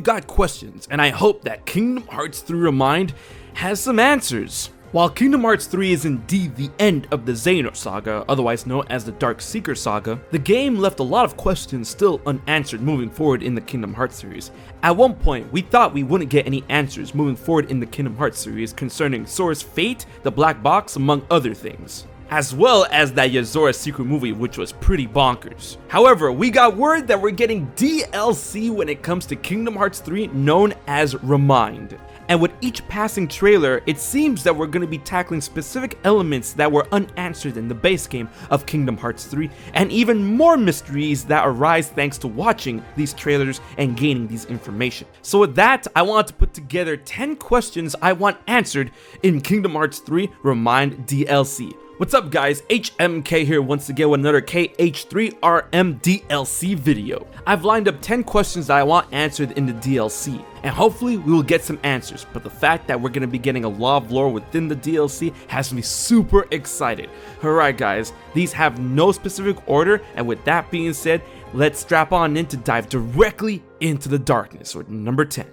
we've got questions, and I hope that Kingdom Hearts 3 ReMind has some answers. While Kingdom Hearts 3 is indeed the end of the Xehanort Saga, otherwise known as the Dark Seeker Saga, the game left a lot of questions still unanswered moving forward in the Kingdom Hearts series. At one point, we thought we wouldn't get any answers moving forward in the Kingdom Hearts series concerning Sora's fate, the Black Box, among other things, as well as that Yozora secret movie, which was pretty bonkers. However, we got word that we're getting DLC when it comes to Kingdom Hearts 3 known as ReMind. And with each passing trailer, it seems that we're going to be tackling specific elements that were unanswered in the base game of Kingdom Hearts 3, and even more mysteries that arise thanks to watching these trailers and gaining these information. So with that, I want to put together 10 questions I want answered in Kingdom Hearts 3 ReMind DLC. What's up guys, HMK here once again with another KH3RM DLC video. I've lined up 10 questions that I want answered in the DLC, and hopefully we will get some answers, but the fact that we're going to be getting a lot of lore within the DLC has me super excited. Alright guys, these have no specific order, and with that being said, let's strap on in to dive directly into the darkness with number 10.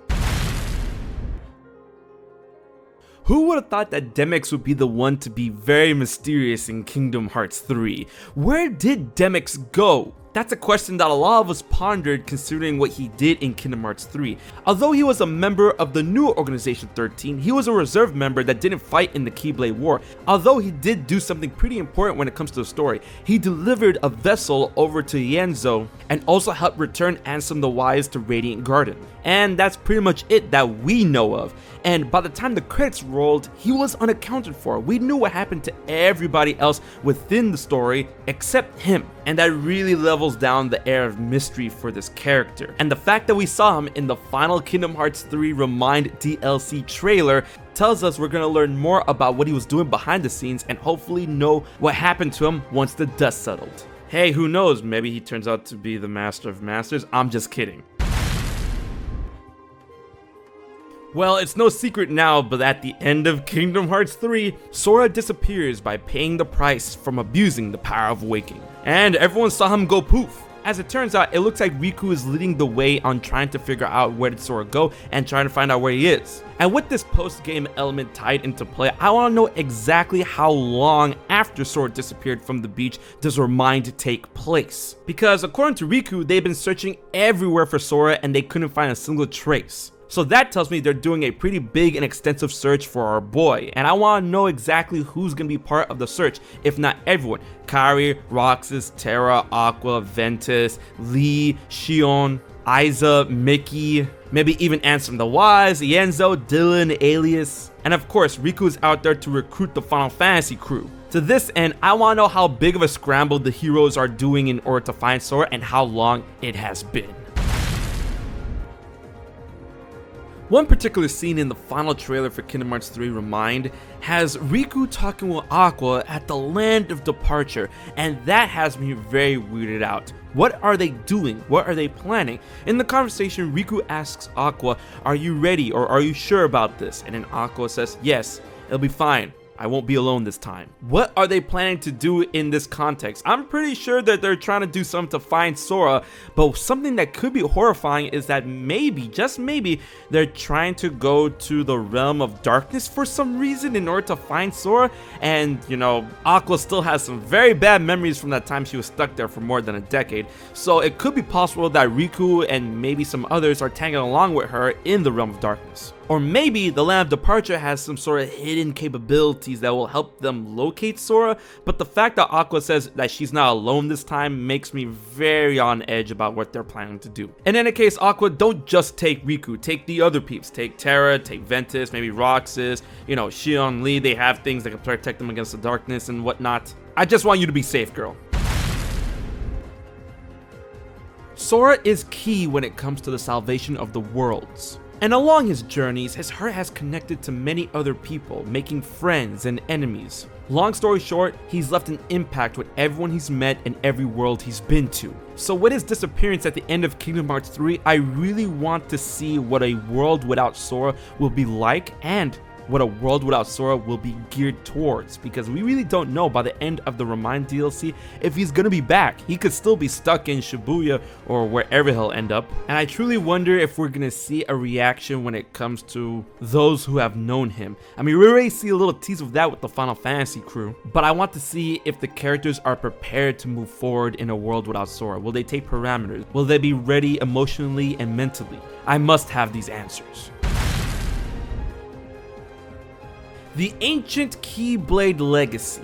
Who would have thought that DEMYX would be the one to be very mysterious in Kingdom Hearts 3? Where did DEMYX go? That's a question that a lot of us pondered considering what he did in Kingdom Hearts 3. Although he was a member of the new Organization 13, he was a reserve member that didn't fight in the Keyblade War. Although he did do something pretty important when it comes to the story. He delivered a vessel over to Yenzo and also helped return Ansem the Wise to Radiant Garden. And that's pretty much it that we know of. And by the time the credits rolled, he was unaccounted for. We knew what happened to everybody else within the story except him. And that really levels down the air of mystery for this character. And the fact that we saw him in the final Kingdom Hearts 3 ReMind DLC trailer tells us we're gonna learn more about what he was doing behind the scenes and hopefully know what happened to him once the dust settled. Hey, who knows, maybe he turns out to be the Master of Masters. I'm just kidding. Well, it's no secret now, but at the end of Kingdom Hearts 3, Sora disappears by paying the price from abusing the power of waking. And everyone saw him go poof. As it turns out, it looks like Riku is leading the way on trying to figure out where did Sora go and trying to find out where he is. And with this post-game element tied into play, I want to know exactly how long after Sora disappeared from the beach does ReMind take place. Because according to Riku, they've been searching everywhere for Sora and they couldn't find a single trace. So that tells me they're doing a pretty big and extensive search for our boy, and I want to know exactly who's going to be part of the search, if not everyone. Kairi, Roxas, Terra, Aqua, Ventus, Lee, Xion, Isa, Mickey, maybe even Ansem the Wise, Yenzo, Dylan, Alias, and of course Riku's out there to recruit the Final Fantasy crew. To this end, I want to know how big of a scramble the heroes are doing in order to find Sora and how long it has been. One particular scene in the final trailer for Kingdom Hearts 3 ReMind has Riku talking with Aqua at the Land of Departure, and that has me very weirded out. What are they doing? What are they planning? In the conversation, Riku asks Aqua, "Are you ready or are you sure about this?" And then Aqua says, "Yes, it'll be fine. I won't be alone this time." What are they planning to do in this context? I'm pretty sure that they're trying to do something to find Sora, but something that could be horrifying is that maybe, just maybe, they're trying to go to the realm of darkness for some reason in order to find Sora. And, you know, Aqua still has some very bad memories from that time she was stuck there for more than a decade. So it could be possible that Riku and maybe some others are tagging along with her in the realm of darkness. Or maybe the Land of Departure has some sort of hidden capabilities that will help them locate Sora, but the fact that Aqua says that she's not alone this time makes me very on edge about what they're planning to do. In any case, Aqua, don't just take Riku, take the other peeps. Take Terra, take Ventus, maybe Roxas, you know, Xion, Lee, they have things that can protect them against the darkness and whatnot. I just want you to be safe, girl. Sora is key when it comes to the salvation of the worlds. And along his journeys, his heart has connected to many other people, making friends and enemies. Long story short, he's left an impact with everyone he's met and every world he's been to. So with his disappearance at the end of Kingdom Hearts 3, I really want to see what a world without Sora will be like and what a world without Sora will be geared towards, because we really don't know by the end of the ReMind DLC if he's gonna be back. He could still be stuck in Shibuya or wherever he'll end up, and I truly wonder if we're gonna see a reaction when it comes to those who have known him. I mean, we already see a little tease of that with the Final Fantasy crew, but I want to see if the characters are prepared to move forward in a world without Sora. Will they take parameters? Will they be ready emotionally and mentally? I must have these answers. The Ancient Keyblade Legacy.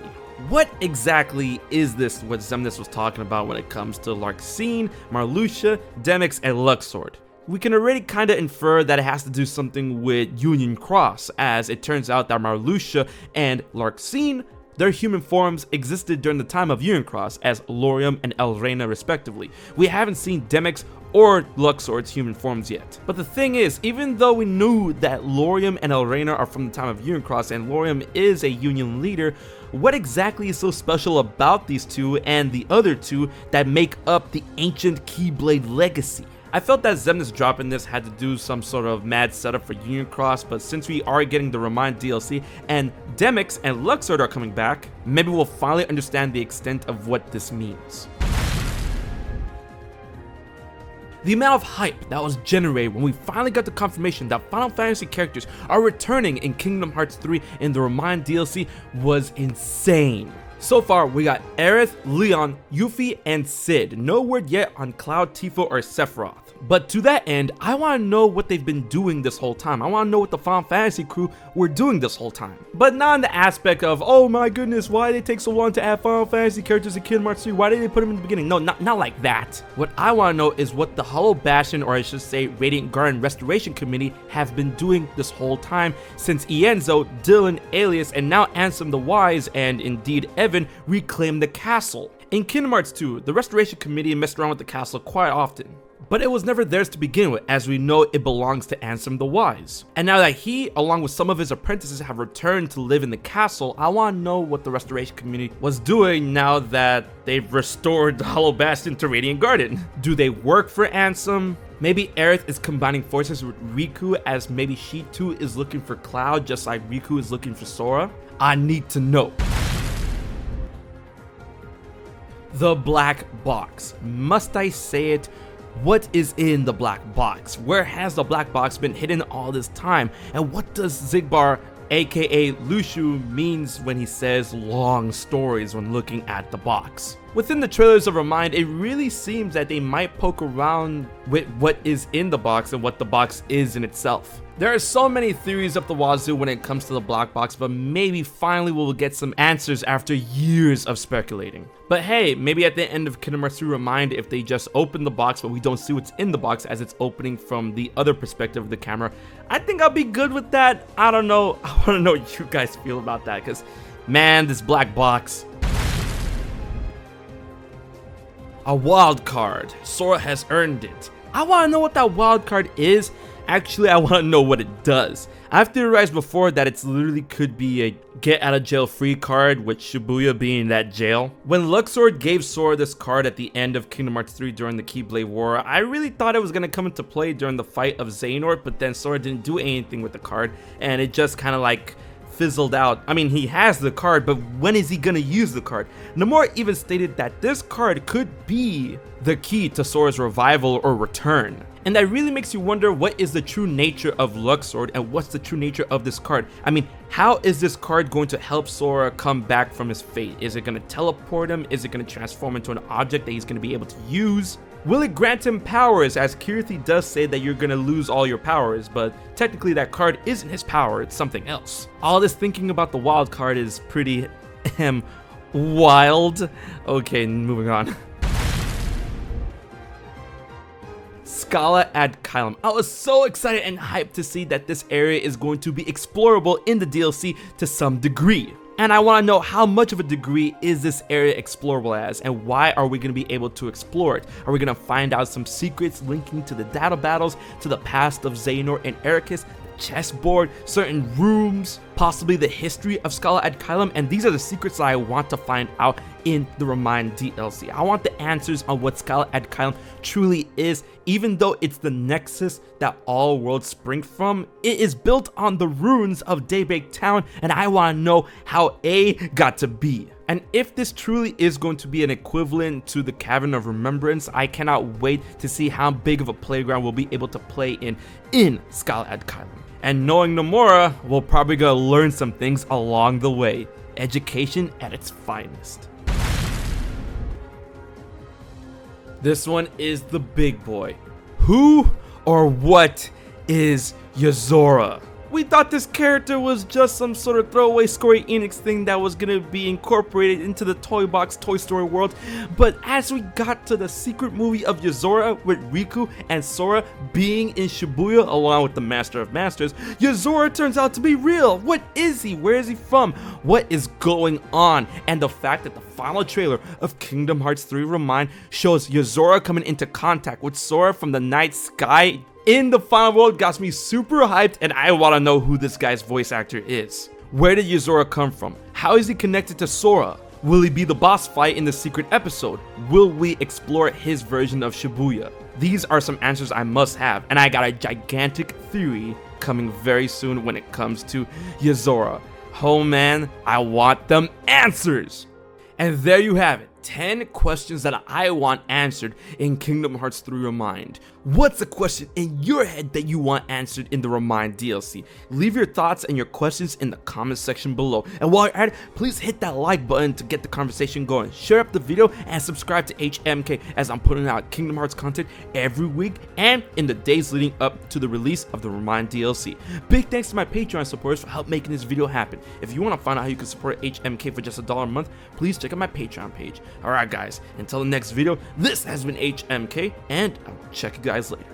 What exactly is this, what Xemnas was talking about when it comes to Larxene, Marluxia, DEMYX, and Luxord? We can already kinda infer that it has to do something with Union Cross, as it turns out that Marluxia and Larxene, their human forms existed during the time of Union Cross as Lauriam and Elrena respectively. We haven't seen DEMYX or Luxord's human forms yet. But the thing is, even though we knew that Lauriam and Elrena are from the time of Union Cross and Lauriam is a Union leader, what exactly is so special about these two and the other two that make up the Ancient Keyblade Legacy? I felt that Xemnas dropping this had to do some sort of mad setup for Union Cross, but since we are getting the ReMind DLC and DEMYX and Luxord are coming back, maybe we'll finally understand the extent of what this means. The amount of hype that was generated when we finally got the confirmation that Final Fantasy characters are returning in Kingdom Hearts 3 in the ReMind DLC was insane. So far, we got Aerith, Leon, Yuffie, and Cid. No word yet on Cloud, Tifa, or Sephiroth. But to that end, I want to know what they've been doing this whole time. I want to know what the Final Fantasy crew were doing this whole time. But not in the aspect of, oh my goodness, why did they take so long to add Final Fantasy characters in Kingdom Hearts 3? Why did they put them in the beginning? No, not like that. What I want to know is what the Hollow Bastion, or I should say Radiant Garden Restoration Committee, have been doing this whole time since Ienzo, Dylan, Alias, and now Ansem the Wise, and indeed Evan, reclaimed the castle. In Kingdom Hearts 2, the Restoration Committee messed around with the castle quite often, but it was never theirs to begin with, as we know it belongs to Ansem the Wise. And now that he, along with some of his apprentices, have returned to live in the castle, I want to know what the Restoration Committee was doing now that they've restored the Hollow Bastion to Radiant Garden. Do they work for Ansem? Maybe Aerith is combining forces with Riku, as maybe she too is looking for Cloud just like Riku is looking for Sora? I need to know. The black box. Must I say it? What is in the black box? Where has the black box been hidden all this time? And what does Xigbar, aka Lushu, means when he says long stories when looking at the box? Within the trailers of ReMind, it really seems that they might poke around with what is in the box and what the box is in itself. There are so many theories up the wazoo when it comes to the black box, but maybe finally we'll get some answers after years of speculating. But hey, maybe at the end of Kingdom Hearts 3 ReMind, if they just open the box but we don't see what's in the box as it's opening from the other perspective of the camera, I think I'll be good with that. I don't know. I want to know what you guys feel about that, because man, this black box. A wild card. Sora has earned it. I want to know what that wild card is. Actually, I want to know what it does. I've theorized before that it's literally could be a get out of jail free card, with Shibuya being that jail. When Luxord gave Sora this card at the end of Kingdom Hearts 3 during the Keyblade War, I really thought it was going to come into play during the fight of Xehanort, but then Sora didn't do anything with the card, and it just kind of like fizzled out. I mean, he has the card, but when is he gonna use the card? Nomura even stated that this card could be the key to Sora's revival or return. And that really makes you wonder, what is the true nature of Luxord and what's the true nature of this card? I mean, how is this card going to help Sora come back from his fate? Is it going to teleport him? Is it going to transform into an object that he's going to be able to use? Will it grant him powers, as Kirthi does say that you're going to lose all your powers, but technically that card isn't his power, it's something else. All this thinking about the wild card is pretty wild. Okay, moving on. Scala ad Kylum. I was so excited and hyped to see that this area is going to be explorable in the DLC to some degree. And I want to know, how much of a degree is this area explorable as, and why are we going to be able to explore it? Are we going to find out some secrets linking to the data battles, to the past of Xehanort and Ericus, chessboard, certain rooms, possibly the history of Scala ad Caelum, and these are the secrets that I want to find out in the ReMind DLC. I want the answers on what Scala ad Caelum truly is. Even though it's the nexus that all worlds spring from, it is built on the ruins of Daybreak Town, and I want to know how A got to B. And if this truly is going to be an equivalent to the Cavern of Remembrance, I cannot wait to see how big of a playground we'll be able to play in Scala ad Caelum. And knowing Nomura, we're probably gonna learn some things along the way. Education at its finest. This one is the big boy. Who or what is Yozora? We thought this character was just some sort of throwaway Square Enix thing that was gonna be incorporated into the Toy Box Toy Story world, but as we got to the secret movie of Yozora with Riku and Sora being in Shibuya along with the Master of Masters, Yozora turns out to be real. What is he? Where is he from? What is going on? And the fact that the final trailer of Kingdom Hearts 3 ReMind shows Yozora coming into contact with Sora from the night sky in the final world got me super hyped, and I want to know who this guy's voice actor is. Where did Yozora come from? How is he connected to Sora? Will he be the boss fight in the secret episode? Will we explore his version of Shibuya? These are some answers I must have, and I got a gigantic theory coming very soon when it comes to Yozora. Oh man, I want them answers! And there you have it. 10 questions that I want answered in Kingdom Hearts 3 ReMind. What's a question in your head that you want answered in the ReMind DLC? Leave your thoughts and your questions in the comment section below. And while you're at it, please hit that like button to get the conversation going. Share up the video and subscribe to HMK as I'm putting out Kingdom Hearts content every week and in the days leading up to the release of the ReMind DLC. Big thanks to my Patreon supporters for help making this video happen. If you want to find out how you can support HMK for just $1 a month, please check out my Patreon page. Alright guys, until the next video, this has been HMK, and I'll check you guys later.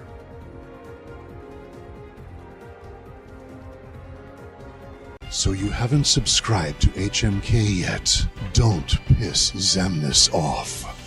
So you haven't subscribed to HMK yet? Don't piss Xemnas off.